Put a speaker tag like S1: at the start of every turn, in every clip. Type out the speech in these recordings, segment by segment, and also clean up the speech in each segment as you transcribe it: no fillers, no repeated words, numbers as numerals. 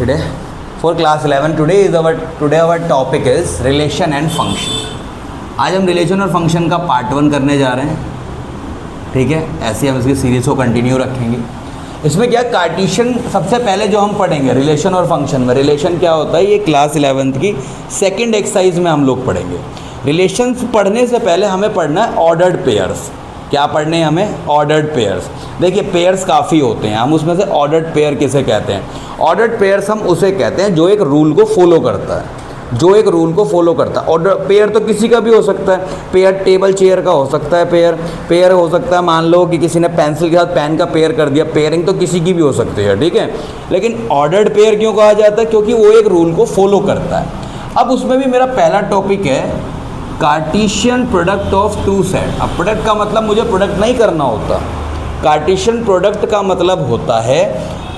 S1: today for class 11 today our topic is relation and function। आज हम relation और function का पार्ट 1 करने जा रहे हैं, ठीक है। ऐसे हम इसकी सीरीज़ को कंटिन्यू रखेंगे। इसमें क्या कार्टेशियन सबसे पहले जो हम पढ़ेंगे रिलेशन और फंक्शन में, रिलेशन क्या होता है ये क्लास 11th की सेकंड एक्सरसाइज में हम लोग पढ़ेंगे। रिलेशंस पढ़ने से पहले हमें पढ़ना है ऑर्डर्ड पेयर्स। क्या पढ़ने हैं हमें? Ordered pairs. देखिए पेयर्स काफ़ी होते हैं, हम उसमें से ऑर्डर्ड पेयर किसे कहते हैं? ऑर्डर्ड पेयर्स हम उसे कहते हैं जो एक रूल को फॉलो करता है, जो एक रूल को फॉलो करता है। ऑर्डर पेयर तो किसी का भी हो सकता है, पेयर टेबल चेयर का हो सकता है, पेयर हो सकता है, मान लो कि किसी ने पेंसिल के साथ पेन का पेयर कर दिया, पेयरिंग तो किसी की भी हो सकती है, ठीक है। लेकिन ऑर्डर्ड पेयर क्यों कहा जाता है? क्योंकि वो एक रूल को फॉलो करता है। अब उसमें भी मेरा पहला टॉपिक है Cartesian product of two set. अब प्रोडक्ट का मतलब मुझे प्रोडक्ट नहीं करना होता, कार्टेशियन प्रोडक्ट का मतलब होता है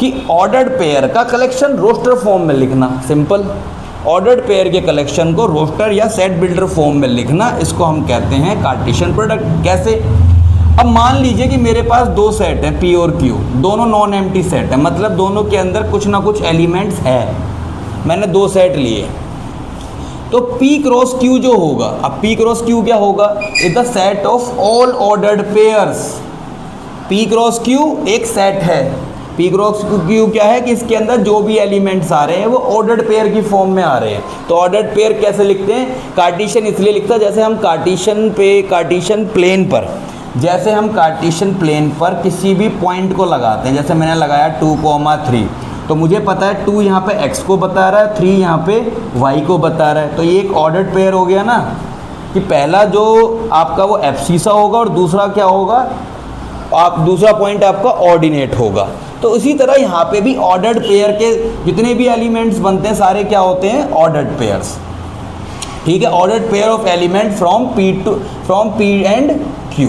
S1: कि ऑर्डर्ड पेयर का कलेक्शन रोस्टर फॉर्म में लिखना। सिंपल, ऑर्डर्ड पेयर के कलेक्शन को रोस्टर या सेट बिल्डर फॉर्म में लिखना, इसको हम कहते हैं कार्टेशियन प्रोडक्ट। कैसे? अब मान लीजिए कि मेरे पास दो सेट हैं P और Q, दोनों नॉन एम्प्टी सेट है, मतलब दोनों के अंदर कुछ ना कुछ एलिमेंट्स है। मैंने दो सेट लिए तो P क्रॉस Q जो होगा, अब P क्रॉस Q क्या होगा? Is the set of all ordered pairs. P cross Q एक सेट है। P क्रॉस Q क्या है कि इसके अंदर जो भी एलिमेंट्स आ रहे हैं वो ऑर्डर्ड पेयर की फॉर्म में आ रहे हैं। तो ऑर्डर्ड पेयर कैसे लिखते हैं? कार्टेशियन इसलिए लिखता है जैसे हम कार्टेशियन प्लेन पर, जैसे हम कार्टेशियन प्लेन पर किसी भी पॉइंट को लगाते हैं। जैसे मैंने लगाया 2,3, तो मुझे पता है 2 यहाँ पे x को बता रहा है, 3 यहाँ पे y को बता रहा है। तो ये एक ऑर्डर्ड पेयर हो गया ना, कि पहला जो आपका वो एब्सिसा होगा और दूसरा क्या होगा, आप दूसरा पॉइंट आपका ऑर्डिनेट होगा। तो इसी तरह यहाँ पे भी ऑर्डर्ड पेयर के जितने भी एलिमेंट्स बनते हैं सारे क्या होते हैं? ऑर्डर्ड पेयर्स, ठीक है। Ordered pair of element from P and Q।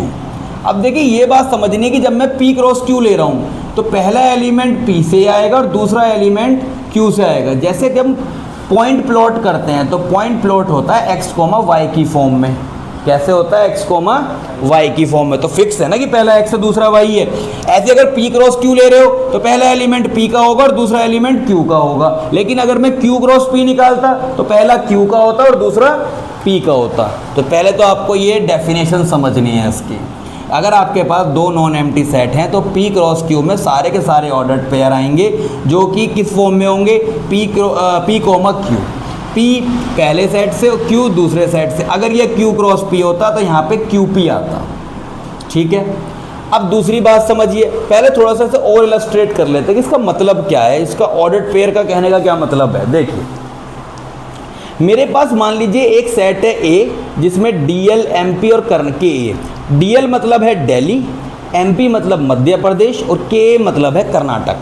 S1: अब देखिए ये बात समझनी कि जब मैं P क्रॉस Q ले रहा हूँ तो पहला एलिमेंट P से आएगा और दूसरा एलिमेंट Q से आएगा। जैसे कि हम पॉइंट प्लॉट करते हैं तो पॉइंट प्लॉट होता है x, y की फॉर्म में। कैसे होता है? x, y की फॉर्म में। तो फिक्स है ना कि पहला x है दूसरा y है। ऐसे अगर P क्रॉस Q ले रहे हो तो पहला एलिमेंट P का होगा और दूसरा एलिमेंट Q का होगा। लेकिन अगर मैं Q क्रॉस P निकालता तो पहला Q का होता और दूसरा P का होता। तो पहले तो आपको ये डेफिनेशन समझनी है इसकी। अगर आपके पास दो नॉन एम्प्टी सेट हैं तो P क्रॉस Q में सारे के सारे ऑर्डर्ड पेयर आएंगे जो कि किस फॉर्म में होंगे? P, Q। P पहले सेट से और Q दूसरे सेट से। अगर ये Q क्रॉस P होता तो यहाँ पे QP आता, ठीक है। अब दूसरी बात समझिए, पहले थोड़ा सा इसे और इलस्ट्रेट कर लेते हैं कि इसका मतलब क्या है, इसका ऑर्डर्ड पेयर का कहने का क्या मतलब है। देखिए मेरे पास मान लीजिए एक सेट है A जिसमें DL, MP और कर्ण KA। DL मतलब है दिल्ली, MP मतलब मध्य प्रदेश और KA मतलब है कर्नाटक।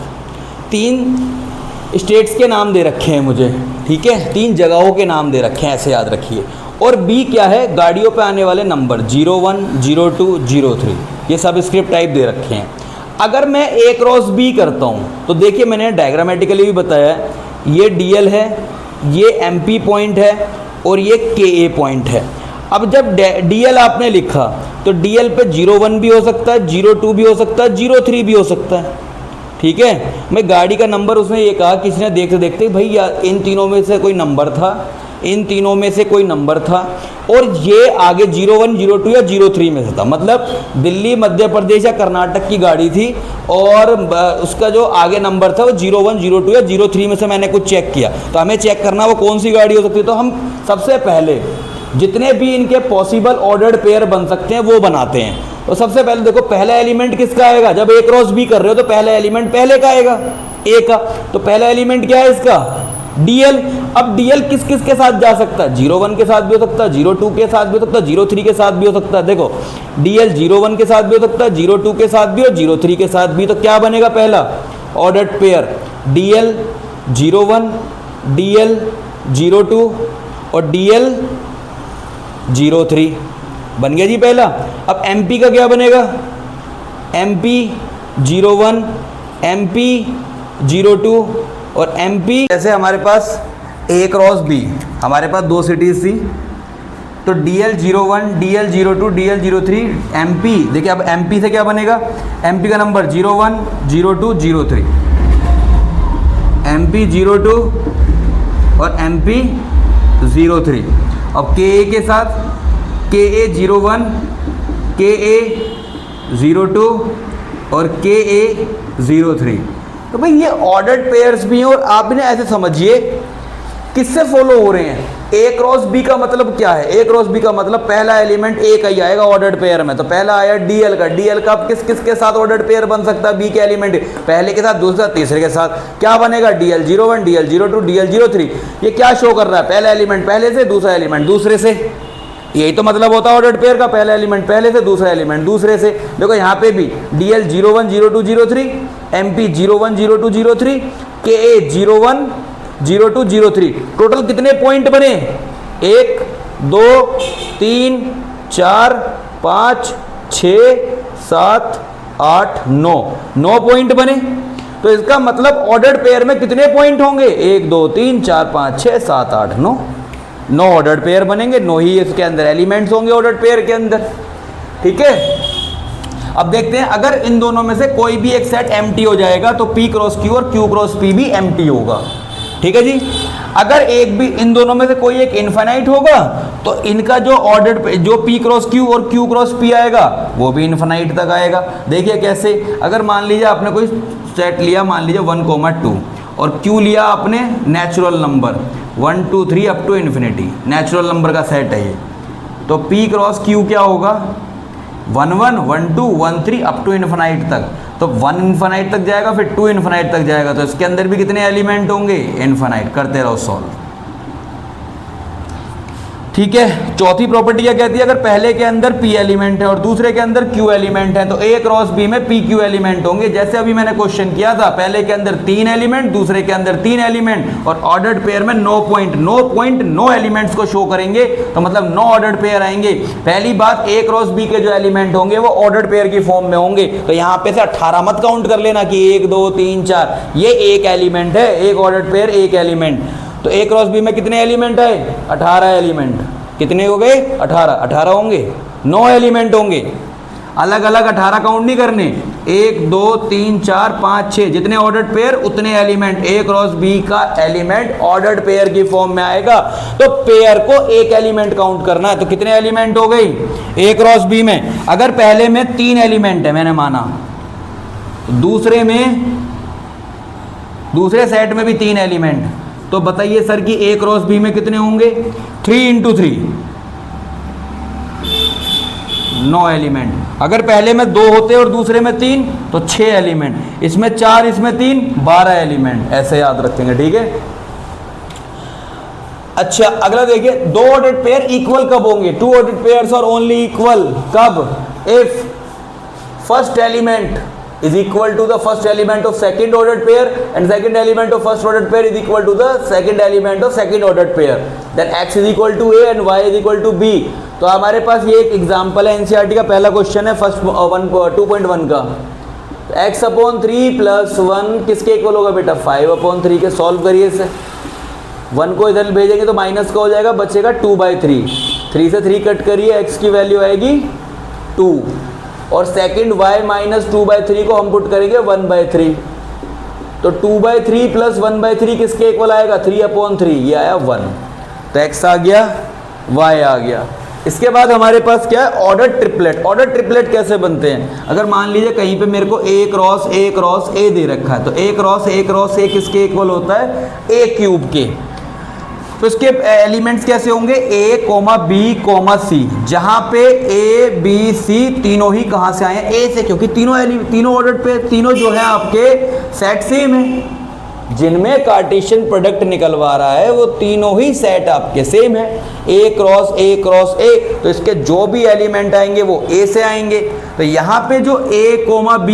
S1: 3 स्टेट्स के नाम दे रखे हैं मुझे, ठीक है, 3 जगहों के नाम दे रखे हैं, ऐसे याद रखिए। और B क्या है? गाड़ियों पे आने वाले नंबर 01, 02, 03, ये सब स्क्रिप्ट टाइप दे रखे हैं। अगर मैं A क्रॉस B करता हूँ तो देखिए मैंने डायग्रामेटिकली भी बताया है, ये DL है, ये MP पॉइंट है और ये KA पॉइंट है। अब जब DL आपने लिखा तो DL पे 01 भी हो सकता है, 02 भी हो सकता है, 03 भी हो सकता है, ठीक है। मैं गाड़ी का नंबर उसने ये कहा, किसी ने देखते देखते भैया इन तीनों में से कोई नंबर था, इन तीनों में से कोई नंबर था और ये आगे 01, 02 या 03 में से था। मतलब दिल्ली, मध्य प्रदेश या कर्नाटक की गाड़ी थी और उसका जो आगे नंबर था वो 01, 02 या 03 में से मैंने कुछ चेक किया। तो हमें चेक करना वो कौन सी गाड़ी हो सकती है। तो हम सबसे पहले जितने भी इनके पॉसिबल ऑर्डर्ड पेयर बन सकते हैं वो बनाते हैं। तो सबसे पहले देखो पहला एलिमेंट किसका आएगा? जब A क्रॉस B कर रहे हो तो पहला एलिमेंट पहले का आएगा, A का। तो पहला एलिमेंट क्या है इसका? DL। अब DL किस किस के साथ जा सकता है? 01 के साथ भी हो सकता है, 02 के साथ भी हो सकता है, 03 के साथ भी हो सकता है। देखो DL 01 के साथ भी हो सकता है, 02 के साथ भी और 03 के साथ भी। तो क्या बनेगा पहला ऑर्डर्ड पेयर? DL 01, DL 02 और DL 03 बन गया जी पहला। अब MP का क्या बनेगा? MP 01, MP 02 और MP। जैसे हमारे पास A क्रॉस B, हमारे पास दो सिटीज़ थी तो DL 01, DL 02, DL 03, MP। देखिए अब MP से क्या बनेगा? MP का नंबर 01, 02, 03। MP02 और MP03। अब KA के साथ KA01, KA02 और KA03। तो भाई ये ऑर्डर्ड पेयर्स भी हैं और आप भी ना ऐसे समझिए किससे फॉलो हो रहे हैं। A क्रॉस B का मतलब क्या है? A क्रॉस B का मतलब पहला एलिमेंट A का ही आएगा ऑर्डर्ड पेयर में। तो पहला आया DL का, DL का किस किस के साथ ऑर्डर्ड पेयर बन सकता है? B के एलिमेंट पहले के साथ, दूसरा, तीसरे के साथ क्या बनेगा? DL01, DL02, DL03। ये क्या शो कर रहा है? पहला एलिमेंट पहले से, दूसरा एलिमेंट दूसरे से। यही तो मतलब होता है ऑर्डर्ड पेयर का, पहला एलिमेंट पहले से, दूसरा एलिमेंट दूसरे से। देखो यहाँ पे भी DL01, 02, 03, MP01, 02, 03, KA01, 02, 03। टोटल कितने पॉइंट बने? 1, 2, 3, 4, 5, 6, 7, 8, 9। 9 पॉइंट बने। तो इसका मतलब ऑर्डर्ड पेयर में कितने पॉइंट होंगे? 1, 2, 3, 4, 5, 6, 7, 8, 9। 9 ऑर्डर्ड पेयर बनेंगे, 9 ही इसके अंदर एलिमेंट्स होंगे ऑर्डर्ड पेयर के अंदर। ठीक है, अब देखते हैं अगर इन दोनों में से कोई भी एक सेट एम्प्टी हो जाएगा तो P क्रॉस Q और Q क्रॉस P भी एम्प्टी होगा। ठीक है जी। अगर एक भी इन दोनों में से कोई एक इनफाइनाइट होगा तो इनका जो ऑर्डर्ड जो P क्रॉस Q और Q क्रॉस P आएगा वो भी इनफाइनाइट तक आएगा। देखिए कैसे, अगर मान लीजिए आपने कोई सेट लिया, मान लीजिए 1, 2 और Q लिया आपने natural number 1, 2, 3 up to infinity, natural number का सेट है ये। तो P क्रॉस Q क्या होगा? 1, 1, 1, 2, 1, 3 अप टू इन्फिनाइट तक। तो 1 इन्फिनाइट तक जाएगा, फिर 2 इन्फिनाइट तक जाएगा। तो इसके अंदर भी कितने एलिमेंट होंगे? इन्फिनाइट। करते रहो सॉल्व। ठीक है, चौथी प्रॉपर्टी क्या कहती है? अगर पहले के अंदर P एलिमेंट है और दूसरे के अंदर Q एलिमेंट है तो A क्रॉस B में PQ एलिमेंट होंगे। जैसे अभी मैंने क्वेश्चन किया था, पहले के अंदर 3 एलिमेंट, दूसरे के अंदर 3 एलिमेंट और ऑर्डर्ड पेयर में 9 पॉइंट, 9 एलिमेंट्स को शो करेंगे। तो मतलब 9 ऑर्डर्ड पेयर आएंगे। पहली बात, A क्रॉस B के जो एलिमेंट होंगे वो ऑर्डर्ड पेयर की फॉर्म में होंगे। तो यहाँ पे से 18 मत काउंट कर लेना कि 1, 2, 3, 4, ये एक एलिमेंट है, एक ऑर्डर्ड पेयर एक एलिमेंट। तो A क्रॉस B में कितने एलिमेंट आए? 18 एलिमेंट। कितने हो गए? 18 होंगे, 9 एलिमेंट होंगे। अलग अलग 18 काउंट नहीं करने, 1, 2, 3, 4, 5, 6 जितने ऑर्डर्ड पेयर उतने एलिमेंट। A क्रॉस B का एलिमेंट ऑर्डर्ड पेयर की फॉर्म में आएगा तो पेयर को एक एलिमेंट काउंट करना है। तो कितने एलिमेंट हो गई A क्रॉस B में? अगर पहले में 3 एलिमेंट है मैंने माना, तो दूसरे सेट में भी 3 एलिमेंट। तो बताइए सर कि A क्रॉस B में कितने होंगे? 3 × 3, 9 एलिमेंट। अगर पहले में 2 होते और दूसरे में 3 तो 6 एलिमेंट। इसमें 4, इसमें 3, 12 एलिमेंट। ऐसे याद रखेंगे। ठीक है। अच्छा, अगला देखिए, 2 ऑर्डर्ड पेयर इक्वल कब होंगे? 2 ordered pairs are only equal कब? If first element is equal to the first element of second ordered pair and second element of first ordered pair is equal to the second element of second ordered pair, then x is equal to a and y is equal to b। तो हमारे पास ये एक example है, NCERT का पहला question है, first 2.1 का। x/3 + 1 किसके इक्वल होगा बेटा? 5/3 के। सॉल्व करिए इसे। 1 को इधर भेजेंगे तो माइनस का हो जाएगा, बचेगा 2/3। 3 से 3 कट करिए, x की वैल्यू आएगी 2 और सेकंड y - 2/3 को हम पुट करेंगे 1/3। तो 2/3 + 1/3 किसके इक्वल आएगा? 3/3। ये आया 1। तो x आ गया, y आ गया। इसके बाद हमारे पास क्या है? Order triplet. ऑर्डर ट्रिपलेट कैसे बनते हैं? अगर मान लीजिए कहीं पे मेरे को A क्रॉस A दे रखा है तो A क्रॉस A किसके इक्वल होता है? A³ के। तो इसके एलिमेंट्स कैसे होंगे? A, B, C। जहां पे A, B, C तीनों ही कहां से आए हैं? A से, क्योंकि तीनों ऑर्डर पे तीनों जो है आपके सेट सेम है। जिनमें कार्टेशियन प्रोडक्ट निकलवा रहा है वो तीनों ही सेट आपके सेम है, A क्रॉस A। तो इसके जो भी एलिमेंट आएंगे वो A से आएंगे। तो यहाँ पे जो A, B,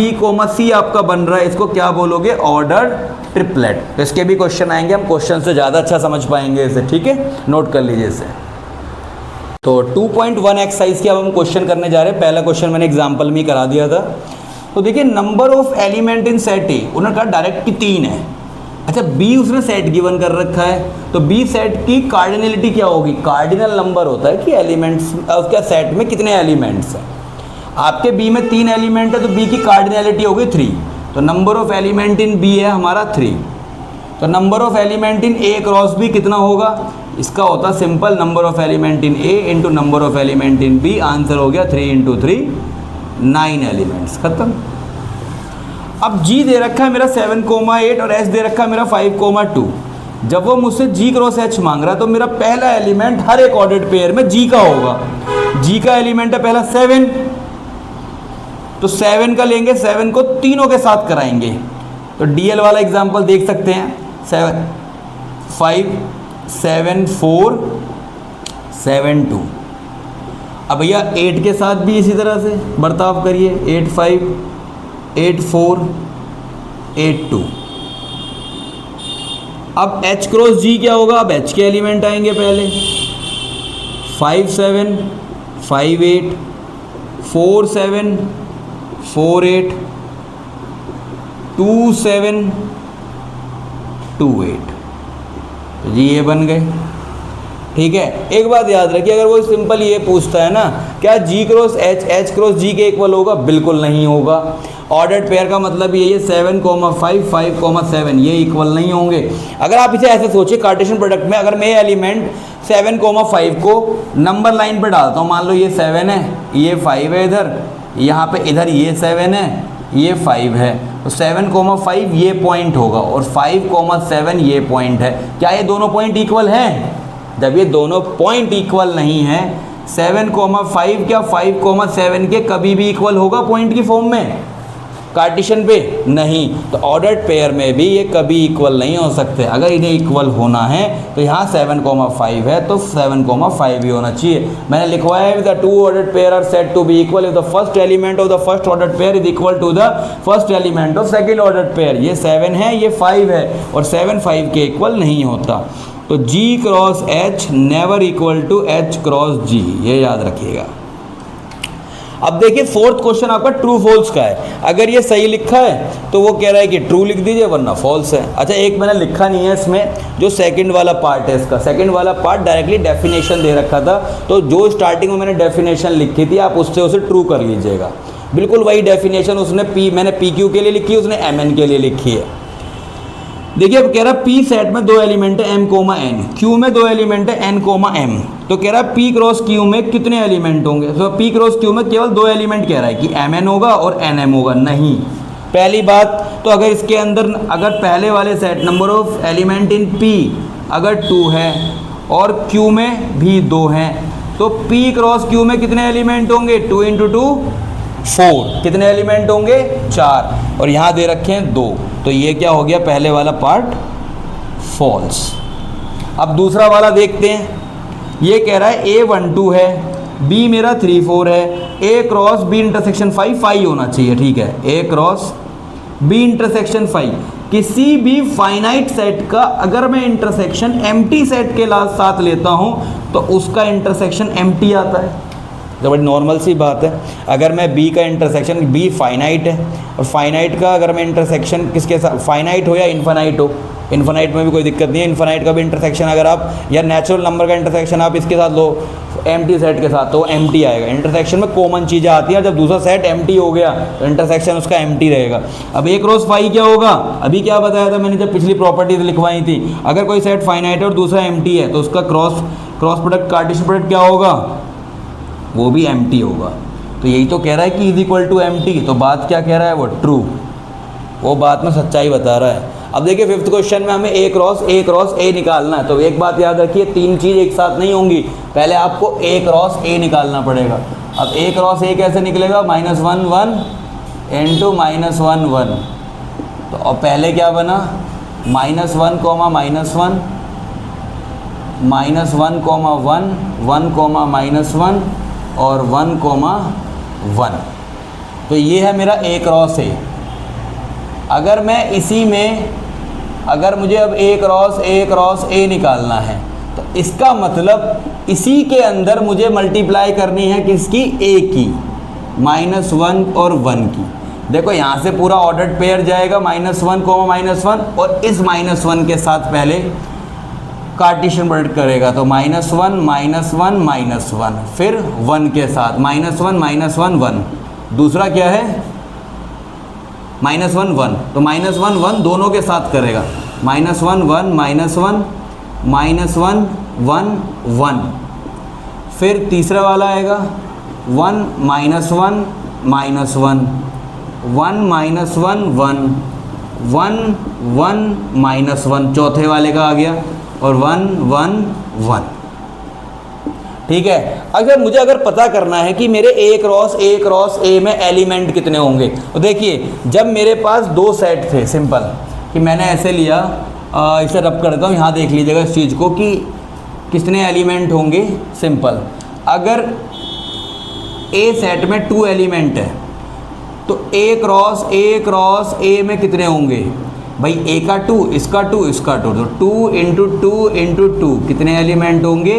S1: C आपका बन रहा है इसको क्या बोलोगे? Order triplet. तो इसके भी क्वेश्चन आएंगे, हम क्वेश्चन से ज़्यादा अच्छा समझ पाएंगे इसे। ठीक है, नोट कर लीजिए इसे। तो 2.1 एक्सरसाइज की अब हम क्वेश्चन करने जा रहे हैं। पहला क्वेश्चन मैंने एग्जाम्पल में ही करा दिया था। तो देखिए, number of element in set ए, उन्होंने कहा डायरेक्ट कि 3 है। अच्छा, बी उसने सेट गिवन कर रखा है, तो बी सेट की कार्डिनलिटी क्या होगी? कार्डिनल नंबर होता है कि एलिमेंट्स उसके सेट में कितने एलिमेंट्स हैं। आपके बी में 3 एलिमेंट है तो बी की कार्डिनलिटी होगी 3। तो number of element in B है हमारा 3। तो number of element in A cross B कितना होगा, इसका होता simple number of element in A into number of element in B. Answer हो गया 3 इंटू 3 9 एलिमेंट्स, खत्म। अब जी दे रखा है मेरा 7,8 और एच दे रखा है मेरा 5,2। जब वो मुझसे जी क्रॉस एच मांग रहा है तो मेरा पहला एलिमेंट हर एक ऑर्डर्ड पेयर में जी का होगा। जी का एलिमेंट है पहला 7, तो 7 का लेंगे, 7 को तीनों के साथ कराएंगे। तो डीएल वाला एग्जांपल देख सकते हैं, 7 5 7 4 7 2। अब भैया 8 के साथ भी इसी तरह से बर्ताव करिए, 8 5 8 4 8 2। अब H क्रॉस G क्या होगा, अब H के एलिमेंट आएंगे पहले, 5 7 5 8 4 7 4 8 2 7 2 8। तो जी ये बन गए, ठीक है। एक बात याद रखिए, अगर वो सिंपल ये पूछता है ना क्या जी क्रॉस एच एच क्रॉस जी के इक्वल होगा, बिल्कुल नहीं होगा। ऑर्डर्ड पेयर का मतलब ये 7, 5 5, 7 ये इक्वल नहीं होंगे। अगर आप इसे ऐसे सोचिए कार्टेशियन प्रोडक्ट में, अगर मैं एलिमेंट 7, 5 को नंबर लाइन पे डालता हूँ, मान लो ये 7 है, ये 5 है, इधर यहाँ पे इधर ये 7 है, ये 5 है, तो 7, 5 ये पॉइंट होगा और 5, 7 ये पॉइंट है। क्या ये दोनों पॉइंट इक्वल हैं? जब ये दोनों पॉइंट इक्वल नहीं है, 7, 5 क्या 5, 7 के कभी भी इक्वल होगा पॉइंट की फॉर्म में कार्टेशियन पे? नहीं। तो ऑर्डर्ड पेयर में भी ये कभी इक्वल नहीं हो सकते। अगर इन्हें इक्वल होना है तो यहाँ 7, 5 है तो 7, 5 ही होना चाहिए। मैंने लिखवाया है the two ordered pair are said to be equal if the first element of the first ordered pair is equal to the first element of second ordered pair. ये 7 है, ये 5 है और 7 5 के इक्वल नहीं होता। तो G cross H never equal to H cross G, ये याद रखिएगा। अब देखिए फोर्थ क्वेश्चन आपका ट्रू फॉल्स का है। अगर ये सही लिखा है तो वो कह रहा है कि ट्रू लिख दीजिए, वरना फॉल्स है। अच्छा एक मैंने लिखा नहीं है इसमें, जो सेकंड वाला पार्ट है इसका, सेकंड वाला पार्ट डायरेक्टली डेफिनेशन दे रखा था, तो जो स्टार्टिंग में मैंने डेफिनेशन लिखी थी आप उससे उसे ट्रू कर लीजिएगा। बिल्कुल वही डेफिनेशन उसने मैंने PQ के लिए लिखी, उसने MN के लिए लिखी है। देखिए अब कह रहा है P सेट में 2 एलिमेंट है M, N, Q में 2 एलिमेंट है N, M। तो कह रहा है P क्रॉस Q में कितने एलिमेंट होंगे? तो P क्रॉस Q में केवल 2 एलिमेंट कह रहा है कि MN होगा और NM होगा। नहीं, पहली बात तो अगर इसके अंदर अगर पहले वाले set number of element in P अगर 2 है और Q में भी 2 हैं, तो P क्रॉस Q में कितने एलिमेंट होंगे? 2 इंटू 2 4। कितने एलिमेंट होंगे? 4, और यहाँ दे रखे हैं 2। तो ये क्या हो गया, पहले वाला पार्ट फॉल्स। अब दूसरा वाला देखते हैं। ये कह रहा है A12 है, B मेरा 3 4 है, A क्रॉस B इंटरसेक्शन 5 5 होना चाहिए, ठीक है। A क्रॉस B इंटरसेक्शन 5 किसी भी फाइनाइट सेट का अगर मैं इंटरसेक्शन एम्प्टी सेट के साथ लेता हूँ तो उसका इंटरसेक्शन एम्प्टी आता है। तो बड़ी नॉर्मल सी बात है। अगर मैं B का इंटरसेक्शन, B फाइनाइट है और फाइनाइट का अगर मैं इंटरसेक्शन किसके साथ, फाइनाइट हो या इन्फानाइट हो, इन्फानाइट में भी कोई दिक्कत नहीं है। इन्फानाइट का भी इंटरसेक्शन अगर आप या नेचुरल नंबर का इंटरसेक्शन आप इसके साथ लो एम्प्टी सेट के साथ, तो एम्प्टी आएगा। इंटरसेक्शन में कॉमन चीज़ें आती हैं, जब दूसरा सेट एम्प्टी हो गया तो इंटरसेक्शन उसका एम्प्टी रहेगा। अब A क्रॉस 5 क्या होगा? अभी क्या बताया था मैंने जब पिछली प्रॉपर्टीज लिखवाई थी, अगर कोई सेट फाइनाइट है और दूसरा एम्प्टी है तो उसका क्रॉस प्रोडक्ट कार्टेशियन प्रोडक्ट क्या होगा? वो भी एम्प्टी होगा। तो यही तो कह रहा है कि इज इक्वल टू एम्प्टी, तो बात क्या कह रहा है वो? ट्रू। वो बात में सच्चाई बता रहा है। अब देखिए फिफ्थ क्वेश्चन में हमें A क्रॉस A निकालना है। तो एक बात याद रखिए, 3 चीज़ एक साथ नहीं होंगी, पहले आपको A क्रॉस A निकालना पड़ेगा। अब A क्रॉस A कैसे निकलेगा? -1 1 इंटू -1 1। तो अब पहले क्या बना? -1, -1 -1, 1, 1 और 1, 1। तो ये है मेरा A क्रॉस A। अगर मैं इसी में अगर मुझे अब A क्रॉस A निकालना है तो इसका मतलब इसी के अंदर मुझे मल्टीप्लाई करनी है किसकी? A की, -1 और 1 की। देखो यहाँ से पूरा ऑर्डर्ड पेयर जाएगा -1, -1 और इस -1 के साथ पहले कार्टेशियन प्रोडक्ट करेगा। तो -1 -1 -1 फिर 1 के साथ -1 1। दूसरा क्या है? -1 1। तो -1 1 दोनों के साथ करेगा। -1 1 -1 -1 1 1। फिर तीसरा वाला आएगा 1 -1 -1 1 -1 1 1 1 -1। चौथे वाले का आ गया और 1 1 1। ठीक है। अगर पता करना है कि मेरे A क्रॉस A में एलिमेंट कितने होंगे, तो देखिए जब मेरे पास दो सेट थे, सिंपल कि मैंने ऐसे लिया, इसे रब कर देता हूँ, यहाँ देख लीजिएगा इस चीज़ को कि कितने एलिमेंट होंगे। सिंपल, अगर A सेट में 2 एलिमेंट है तो A क्रॉस A में कितने होंगे भाई, A का 2, इसका 2, इसका 2, तो 2 इंटू 2 इंटू 2 कितने एलिमेंट होंगे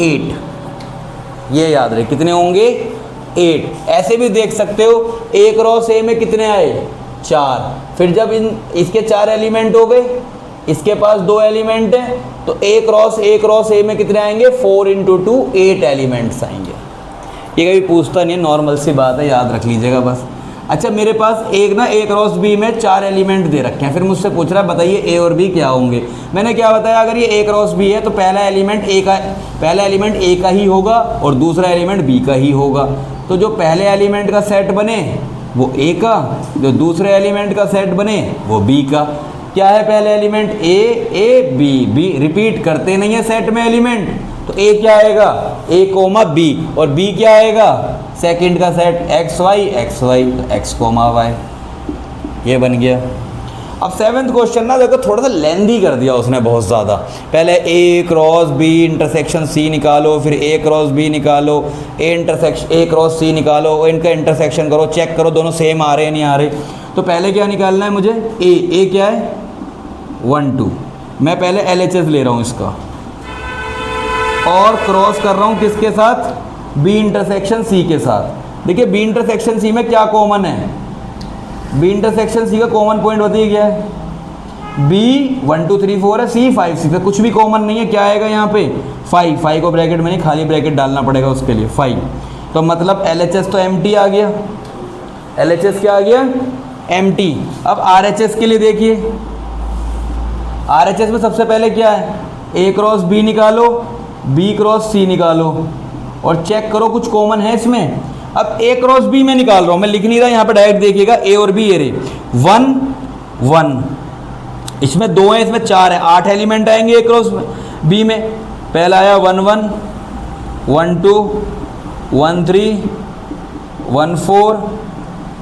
S1: 8। ये याद रहे कितने होंगे 8। ऐसे भी देख सकते हो A क्रॉस A में कितने आए 4। फिर जब इसके 4 एलिमेंट हो गए, इसके पास 2 एलिमेंट हैं, तो A क्रॉस A में कितने आएंगे 4 इंटू 2 8 एलिमेंट्स आएंगे। ये कभी पूछता नहीं है, नॉर्मल सी बात है, याद रख लीजिएगा बस। अच्छा, मेरे पास एक ना A क्रॉस B में 4 एलिमेंट दे रखे हैं, फिर मुझसे पूछ रहा है बताइए A और B क्या होंगे। मैंने क्या बताया, अगर ये A क्रॉस B है तो पहला एलिमेंट A का ही होगा और दूसरा एलिमेंट B का ही होगा। तो जो पहले एलिमेंट का सेट बने वो A का, जो दूसरे एलिमेंट का सेट बने वो B का। क्या है पहले एलिमेंट A B रिपीट करते नहीं है सेट में एलिमेंट, तो A क्या आएगा A, B और B क्या आएगा सेकंड का सेट x y, तो x, y ये बन गया। अब 7th क्वेश्चन ना देखो थोड़ा सा लेंदी कर दिया उसने बहुत ज़्यादा। पहले A cross B intersection C निकालो, फिर A क्रॉस B निकालो, A क्रॉस C निकालो, इनका इंटरसेक्शन करो, चेक करो दोनों सेम आ रहे हैं नहीं आ रहे। तो पहले क्या निकालना है मुझे A क्या है 1 2। मैं पहले LHS ले रहा हूँ इसका और क्रॉस कर रहा हूँ किसके साथ B इंटरसेक्शन C के साथ। देखिए B इंटरसेक्शन C में क्या कॉमन है, B इंटरसेक्शन C का कॉमन पॉइंट बताइए क्या है, B 1 2 3 4 है, C 5 6 है, कुछ भी कॉमन नहीं है। क्या आएगा यहाँ पे 5 को ब्रैकेट में नहीं खाली ब्रैकेट डालना पड़ेगा उसके लिए 5। तो मतलब LHS तो एम्प्टी आ गया, LHS क्या आ गया एम्प्टी। अब RHS के लिए देखिए, RHS में सबसे पहले क्या है A क्रॉस B निकालो, B क्रॉस C निकालो और चेक करो कुछ कॉमन है इसमें। अब A क्रॉस B में निकाल रहा हूँ, मैं लिख नहीं रहा, यहाँ पे डायरेक्ट देखिएगा A और B ये रहे 1 1, इसमें 2 हैं, इसमें 4 है, 8 एलिमेंट आएंगे A क्रॉस B में। पहला आया 1 1 1 2 1 3 1 4,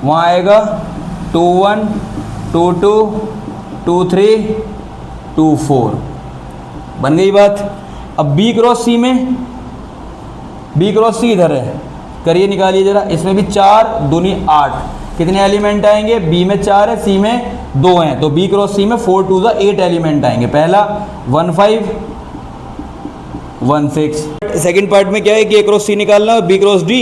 S1: वहाँ आएगा 2 1 2 2 2 3 2 4, बन गई बात। अब B क्रॉस C में, B क्रॉस C इधर है, करिए निकालिए जरा, इसमें भी 4 दूनी 8, कितने एलिमेंट आएंगे B में 4 है, C में 2 हैं, तो B क्रॉस C में 4 2 8 एलिमेंट आएंगे। पहला 1 5 1 6। सेकंड पार्ट में क्या है कि A क्रॉस C निकालना और B क्रॉस D।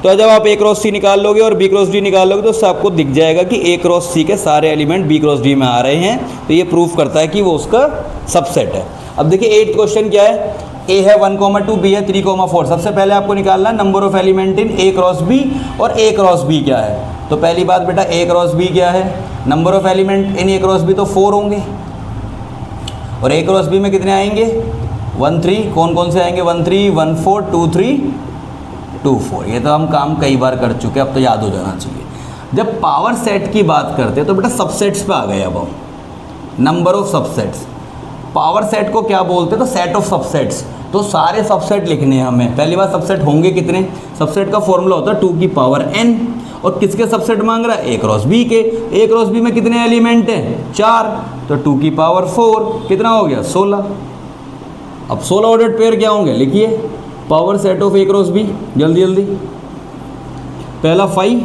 S1: तो जब आप A क्रॉस C निकाल लोगे और B क्रॉस D निकाल लोगे तो आपको दिख जाएगा कि A क्रॉस C के सारे एलिमेंट B क्रॉस D में आ रहे हैं, तो ये प्रूफ करता है कि वो उसका सबसेट है। अब देखिए 8th क्वेश्चन क्या है, A है 1 2, B है 3 4। सबसे पहले आपको निकालना number of element in A cross B और A क्रॉस B क्या है। तो पहली बात बेटा A क्रॉस B क्या है, number of element in A cross B तो 4 होंगे और A क्रॉस B में कितने आएंगे 1 3। कौन कौन से आएंगे 1 3 1 4 2 3 2 4। ये तो हम काम कई बार कर चुके हैं, अब तो याद हो जाना चाहिए। जब पावर सेट की बात करते हैं तो बेटा सबसेट्स पे आ गए। अब हम number of subsets, power set को क्या बोलते हैं तो सेट ऑफ सबसेट्स। तो सारे सबसेट लिखने हैं हमें। पहली बार सबसेट होंगे कितने, सबसेट का फॉर्मूला होता है 2 की पावर n। और किसके सबसेट मांग रहा है A क्रॉस B के। A क्रॉस B में कितने एलिमेंट हैं 4, तो 2 की पावर 4 कितना हो गया 16। अब 16 ऑर्डर्ड पेयर क्या होंगे लिखिए, power set of A cross B, जल्दी जल्दी। पहला 5,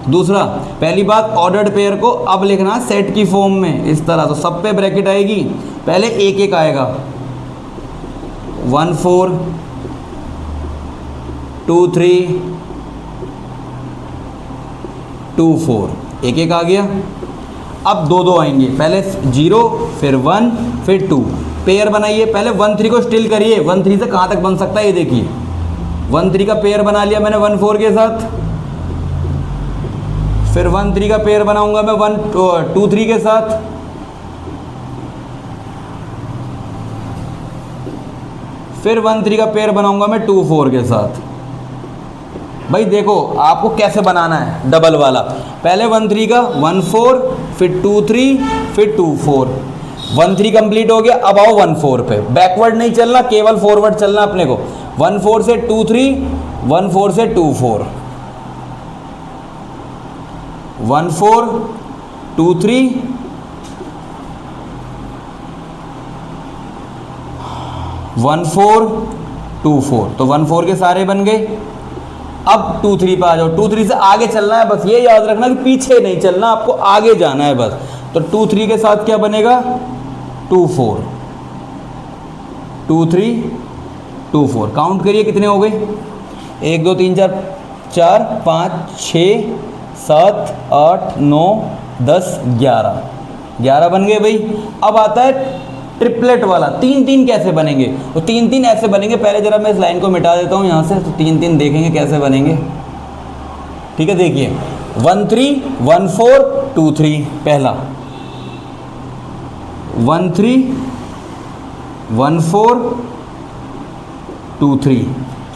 S1: दूसरा पहली बात ऑर्डर्ड पेयर को अब लिखना सेट की फॉर्म में इस तरह, तो सब पे ब्रैकेट आएगी, पहले एक एक आएगा 1 4 2 3 2 4, एक एक आ गया। अब 2 2 आएंगे, पहले 0 फिर 1 फिर 2, पेयर बनाइए। पहले 1 3 को स्टिल करिए, 1 3 से कहाँ तक बन सकता है ये देखिए। 1 3 का पेयर बना लिया मैंने 1 4 के साथ, फिर 1 3 का पेयर बनाऊंगा मैं 1 2 3 के साथ, फिर 1 3 का पेयर बनाऊंगा मैं 2 4 के साथ। भाई देखो आपको कैसे बनाना है डबल वाला, पहले 1 3 का 1 4, फिर 2 3, फिर 2 4। 1 3 कंप्लीट हो गया, अब आओ 1 4 पे। बैकवर्ड नहीं चलना, केवल फॉरवर्ड चलना अपने को। 1 4 से 2 3, 1 4 से 2 4, 1 4 2 3, 1 4 2 4। तो 1 4 के सारे बन गए। अब 2 3 पे आ जाओ, 2 3 से आगे चलना है, बस ये याद रखना कि पीछे नहीं चलना, आपको आगे जाना है बस। तो 2 3 के साथ क्या बनेगा 2 4, 2 3 2 4। काउंट करिए कितने हो गए, 1 2 3 4 4 5 6 7 8 9 10 11, 11 बन गए भाई। अब आता है ट्रिपलेट वाला, 3 3 कैसे बनेंगे। तो 3 3 ऐसे बनेंगे, पहले जरा मैं इस लाइन को मिटा देता हूँ यहाँ से, तो 3 3 देखेंगे कैसे बनेंगे। ठीक है, देखिए 1 3 1 4 2 3 पहला, 1 3 1 4 2 3,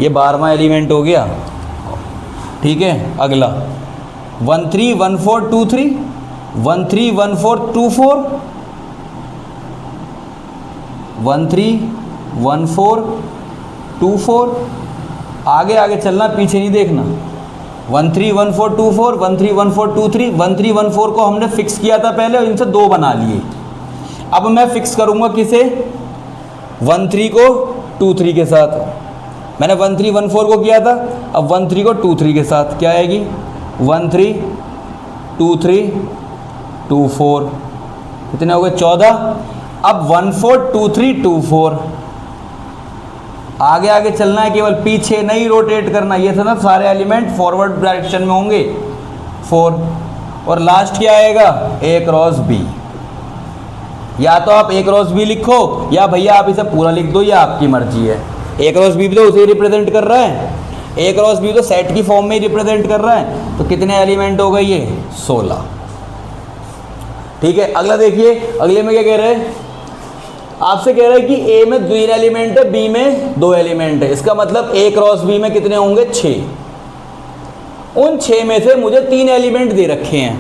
S1: ये 12वां एलिमेंट हो गया। ठीक है, अगला 1 3 1 4 2 3, 1 3 1 4 2 4, 1 3 1 4 2 4। आगे आगे चलना, पीछे नहीं देखना। 1 3 1 4 2 4, 1 3 1 4 2 3, 1 3 1 4 को हमने फिक्स किया था पहले और इनसे 2 बना लिए। अब मैं फिक्स करूंगा किसे, 1 3 को 2 3 के साथ। मैंने 1 3 1 4 को किया था, अब 1 3 को 2 3 के साथ क्या आएगी 1 3 2 3 2 4। कितने हो गए 14। अब 1 4 2 3 2 4। आगे आगे चलना है, केवल पीछे नहीं रोटेट करना। ये सब ना सारे एलिमेंट फॉरवर्ड डायरेक्शन में होंगे 4। और लास्ट क्या आएगा A क्रॉस B। या तो आप A क्रॉस B लिखो या भैया आप इसे पूरा लिख दो, या आपकी मर्जी है। A क्रॉस B भी तो उसे रिप्रेजेंट कर रहा है, A क्रॉस B तो सेट की फॉर्म में ही रिप्रेजेंट कर रहा है। तो कितने एलिमेंट हो गए ये 16। ठीक है, अगला देखिए, अगले में क्या कह रहे हैं, आपसे कह रहा है कि A में 2 एलिमेंट है, B में 2 एलिमेंट है। इसका मतलब A क्रॉस B में कितने होंगे 6। उन 6 में से मुझे 3 एलिमेंट दे रखे हैं।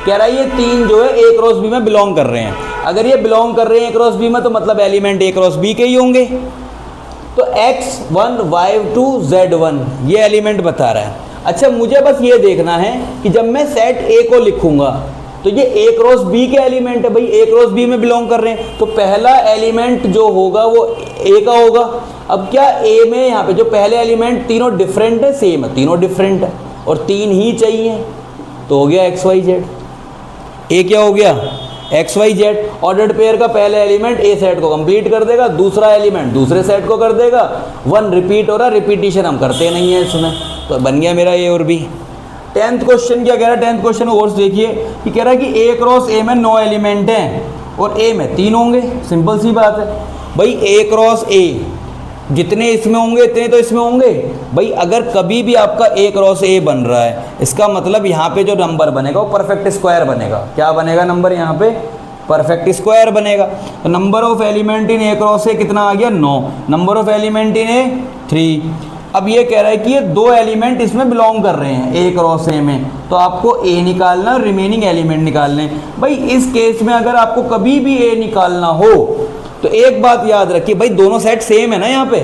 S1: कह रहा है ये 3 जो है A क्रॉस B में बिलोंग कर रहे हैं। अगर ये बिलोंग कर रहे हैं A क्रॉस B में, तो मतलब एलिमेंट A क्रॉस B के ही होंगे। तो X1 Y2 Z1 ये एलिमेंट बता रहा है। अच्छा, मुझे बस ये देखना है कि जब मैं सेट A को लिखूंगा तो ये A क्रॉस B के एलिमेंट है, भाई A क्रॉस B में बिलोंग कर रहे हैं, तो पहला एलिमेंट जो होगा वो A का होगा। अब क्या A में यहाँ पे जो पहले एलिमेंट तीनों डिफरेंट है, सेम है, तीनों डिफरेंट है और 3 ही चाहिए, तो हो गया XYZ। A क्या हो गया XYZ। ऑर्डर्ड पेयर का पहले एलिमेंट A सेट को कंप्लीट कर देगा, दूसरा एलिमेंट दूसरे सेट को कर देगा। 1 रिपीट हो रहा, रिपीटिशन हम करते नहीं है इसमें, तो बन गया मेरा A और B। 10th क्वेश्चन क्या कह रहा है, 10th क्वेश्चन और देखिए कि कह रहा है कि A क्रॉस A में 9 एलिमेंट हैं और A में 3 होंगे। सिंपल सी बात है भाई, A क्रॉस A जितने इसमें होंगे इतने तो इसमें होंगे। भाई अगर कभी भी आपका A क्रॉस A बन रहा है, इसका मतलब यहाँ पे जो नंबर बनेगा वो परफेक्ट स्क्वायर बनेगा। क्या बनेगा नंबर यहाँ पे, परफेक्ट स्क्वायर बनेगा। तो number of element in A cross A कितना आ गया 9, number of element in A 3। अब ये कह रहा है कि ये 2 एलिमेंट इसमें बिलोंग कर रहे हैं A क्रॉस A में, तो आपको A निकालना, रिमेनिंग एलिमेंट निकालने। भाई इस केस में अगर आपको कभी भी A निकालना हो तो एक बात याद रखिए, भाई दोनों सेट सेम है ना। यहाँ पे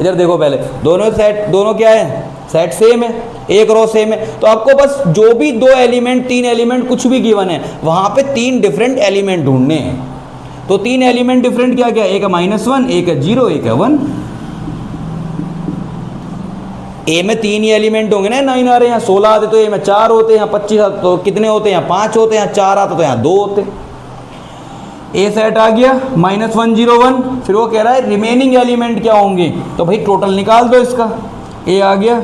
S1: इधर देखो, पहले दोनों क्या है, सेट सेम है, A क्रॉस A में। तो आपको बस जो भी 2 एलिमेंट 3 एलिमेंट कुछ भी गिवन है, वहाँ पे 3 डिफरेंट एलिमेंट ढूंढने हैं। तो 3 एलिमेंट डिफरेंट क्या क्या, एक है -1, एक है 0, एक है 1। A में 3 ही एलिमेंट होंगे ना, 9 आ रहे हैं, यहाँ 16 आते तो A में 4 होते हैं, यहाँ 25 आते तो कितने होते हैं, यहाँ 5 होते हैं, यहाँ 4 आते तो यहाँ 2 होते। A सेट आ गया -1 0 1। फिर वो कह रहा है रिमेनिंग एलिमेंट क्या होंगे, तो भाई टोटल निकाल दो इसका। A आ गया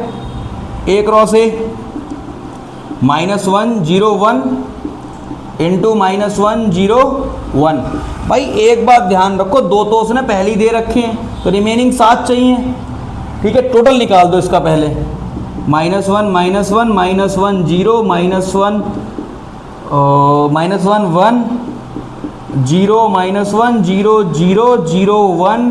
S1: A क्रॉस A -1 0 1 इंटू -1 0 1। भाई एक बात ध्यान रखो, 2 तो उसने पहले ही दे रखे हैं, तो रिमेनिंग 7 चाहिए। ठीक है, टोटल निकाल दो इसका पहले। -1 -1 -1 0 -1 -1 0 -1 0 0 0 1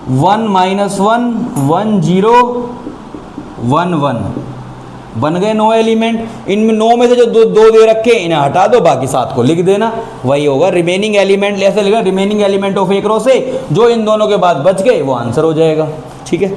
S1: 1 माइनस 1 1 0 1 1 बन गए 9 एलिमेंट। इनमें 9 में से जो दो दो दे रखे इन्हें हटा दो, बाकी 7 को लिख देना, वही होगा रिमेनिंग एलिमेंट। ऐसे लिखा रिमेनिंग एलिमेंट ऑफ एक रो से जो इन दोनों के बाद बच गए वो आंसर हो जाएगा। ठीक है।